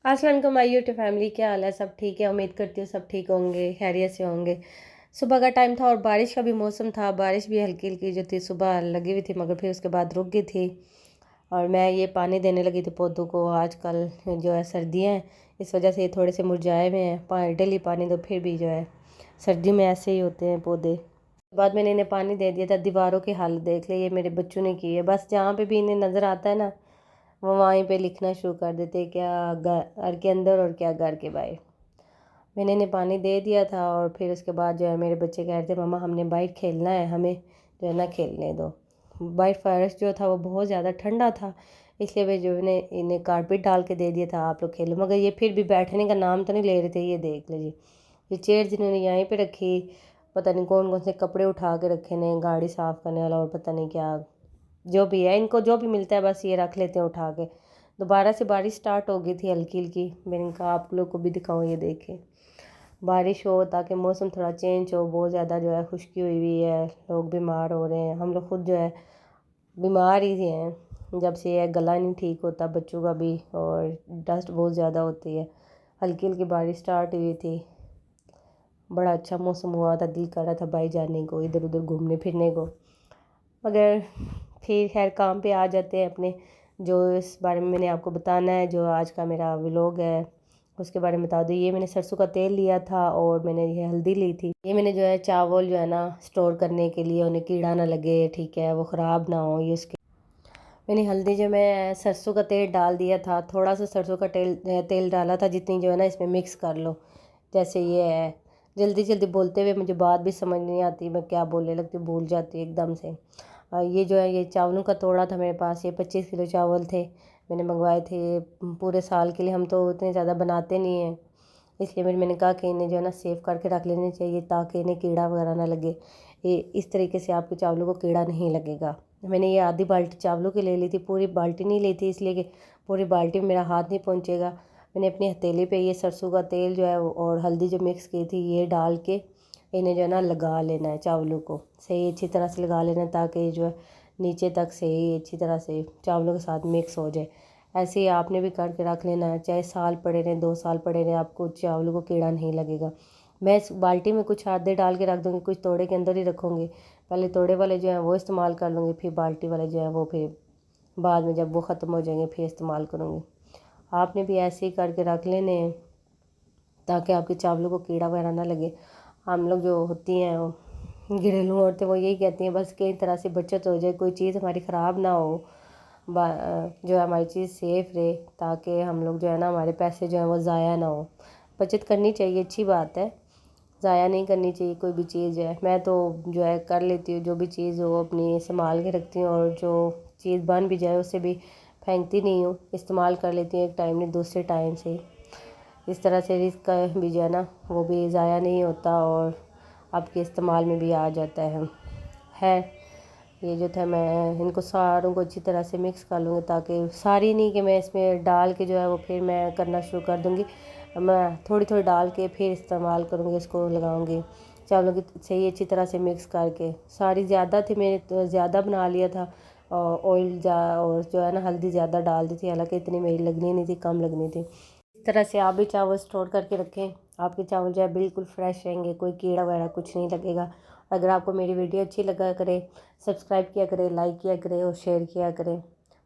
अस्सलाम वालेकुम my YouTube family, क्या हाल है? सब ठीक है? उम्मीद करती हूँ सब ठीक होंगे, खैरियत से होंगे। सुबह का टाइम था और बारिश का भी मौसम था। बारिश भी हल्की हल्की जो थी सुबह लगी हुई थी, मगर फिर उसके बाद रुक गई थी। और मैं ये पानी देने लगी थी पौधों को। आजकल जो है सर्दियाँ हैं, इस वजह से ये थोड़े से मुरझाए हुए हैं। डेली पानी दो, फिर भी जो है सर्दी में ऐसे ही होते हैं पौधे। बाद मैंने इन्हें पानी दे दिया था। दीवारों की हालत देख ली, ये मेरे बच्चों ने की है। बस जहाँ पे भी इन्हें नज़र आता है ना, वो वहीं पे लिखना शुरू कर देते, क्या घर के अंदर और क्या घर के बाहर। मैंने इन्हें पानी दे दिया था और फिर उसके बाद जो है मेरे बच्चे कह रहे थे, मम्मा हमने बाहर खेलना है, हमें जो है ना खेलने दो। बाहर फर्श जो था वो बहुत ज़्यादा ठंडा था, इसलिए वे जो इन्हें कारपेट डाल के दे दिया था, आप लोग खेलो। मगर ये फिर भी बैठने का नाम तो नहीं ले रहे थे। ये देख लीजिए, ये चेयर जिन्होंने यहीं पे रखी, पता नहीं कौन कौन से कपड़े उठा के रखे ने, गाड़ी साफ़ करने वाला और पता नहीं क्या जो भी है। इनको जो भी मिलता है बस ये रख लेते हैं उठा के। दोबारा से बारिश स्टार्ट हो गई थी हल्की हल्की। मैंने कहा आप लोग को भी दिखाऊं, ये देखें बारिश हो ताकि मौसम थोड़ा चेंज हो। बहुत ज़्यादा जो है खुश्की हुई हुई है, लोग बीमार हो रहे हैं, हम लोग खुद जो है बीमार ही हैं जब से ये गला नहीं ठीक होता बच्चों का भी, और डस्ट बहुत ज़्यादा होती है। हल्की हल्की बारिश स्टार्ट हुई थी, बड़ा अच्छा मौसम हुआ था, दिल कर रहा था बाहर जाने को, इधर उधर घूमने फिरने को। मगर फिर खैर काम पे आ जाते हैं अपने। जो इस बारे में मैंने आपको बताना है, जो आज का मेरा व्लॉग है उसके बारे में बता दूँ। ये मैंने सरसों का तेल लिया था और मैंने ये हल्दी ली थी। ये मैंने जो है चावल जो है ना स्टोर करने के लिए, उन्हें कीड़ा ना लगे, ठीक है, वो ख़राब ना हो, ये उसके मैंने हल्दी जो मैं सरसों का तेल डाल दिया था। थोड़ा सा सरसों का तेल डाला था, जितनी जो है ना इसमें मिक्स कर लो। जैसे ये है, जल्दी जल्दी बोलते हुए मुझे बात भी समझ नहीं आती, मैं क्या बोलने लगती हूँ, भूल जाती हूँ एकदम से। ये जो है ये चावलों का तोड़ा था मेरे पास, ये 25 किलो चावल थे, मैंने मंगवाए थे ये पूरे साल के लिए। हम तो इतने ज़्यादा बनाते नहीं हैं, इसलिए मैंने कहा कि इन्हें जो है ना सेव करके रख लेने चाहिए ताकि इन्हें कीड़ा वगैरह ना लगे। ये इस तरीके से आपके चावलों को कीड़ा नहीं लगेगा। मैंने ये आधी बाल्टी चावलों की ले ली थी, पूरी बाल्टी नहीं ली थी, इसलिए कि पूरी बाल्टी में मेरा हाथ नहीं पहुँचेगा। मैंने अपनी हथेली पे ये सरसों का तेल जो है और हल्दी जो मिक्स की थी ये डाल के इन्हें जो है ना लगा लेना है, चावलों को सही अच्छी तरह से लगा लेना है ताकि ये जो है नीचे तक सही अच्छी तरह से चावलों के साथ मिक्स हो जाए। ऐसे ही आपने भी करके रख लेना है, चाहे साल पड़े रहें 2 साल पड़े रहें, आपको चावलों को कीड़ा नहीं लगेगा। मैं इस बाल्टी में कुछ आधे डाल के रख दूँगी, कुछ तोड़े के अंदर ही रखूँगी। पहले तोड़े वाले जो हैं वो इस्तेमाल कर लूँगी, फिर बाल्टी वाले जो हैं वो फिर बाद में जब वो ख़त्म हो जाएंगे फिर इस्तेमाल करूँगी। आपने भी ऐसे ही करके रख लेने हैं ताकि आपके चावलों को कीड़ा वगैरह ना लगे। हम लोग जो होती हैं घरेलू औरतें, वो यही कहती हैं बस कई तरह से बचत हो जाए, कोई चीज़ हमारी ख़राब ना हो, जो है हमारी चीज़ सेफ़ रहे, ताकि हम लोग जो है ना हमारे पैसे जो हैं वो ज़ाया ना हो। बचत करनी चाहिए, अच्छी बात है, ज़ाया नहीं करनी चाहिए कोई भी चीज़ है। मैं तो जो है कर लेती हूँ, जो भी चीज़ हो अपनी संभाल के रखती हूँ, और जो चीज़ बन भी जाए उसे भी फेंकती नहीं हूँ, इस्तेमाल कर लेती हूँ एक टाइम नहीं दूसरे टाइम से। इस तरह से रिस्क का भी जो है ना वो भी ज़ाया नहीं होता और आपके इस्तेमाल में भी आ जाता है। ये जो था मैं इनको सारों को अच्छी तरह से मिक्स कर लूँगी, ताकि सारी नहीं कि मैं इसमें डाल के जो है वो फिर मैं करना शुरू कर दूँगी। मैं थोड़ी थोड़ी डाल के फिर इस्तेमाल करूँगी, इसको लगाऊँगी चावलों की सही अच्छी तरह से मिक्स करके। सारी ज़्यादा थी, मैंने तो ज़्यादा बना लिया था और और जो है ना हल्दी ज़्यादा डाल दी थी, हालांकि इतनी मेरी लगनी नहीं थी, कम लगनी थी। इस तरह से आप भी चावल स्टोर करके रखें, आपके चावल जो है बिल्कुल फ्रेश रहेंगे, कोई कीड़ा वगैरह कुछ नहीं लगेगा। अगर आपको मेरी वीडियो अच्छी लगा करे, सब्सक्राइब किया करें, लाइक किया करें और शेयर किया करें,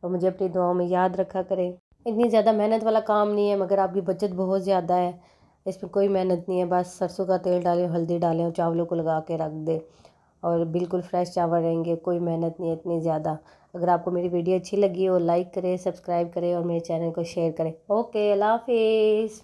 और मुझे अपनी दुआओं में याद रखा करें। इतनी ज़्यादा मेहनत वाला काम नहीं है, मगर आपकी बचत बहुत ज़्यादा है। इसमें कोई मेहनत नहीं है, बस सरसों का तेल डालें, हल्दी डालें और चावलों को लगा के रख दें और बिल्कुल फ्रेश चावल रहेंगे। कोई मेहनत नहीं है इतनी ज़्यादा। अगर आपको मेरी वीडियो अच्छी लगी हो, लाइक करें, सब्सक्राइब करें और मेरे चैनल को शेयर करें। ओके, अल्लाह हाफिज़।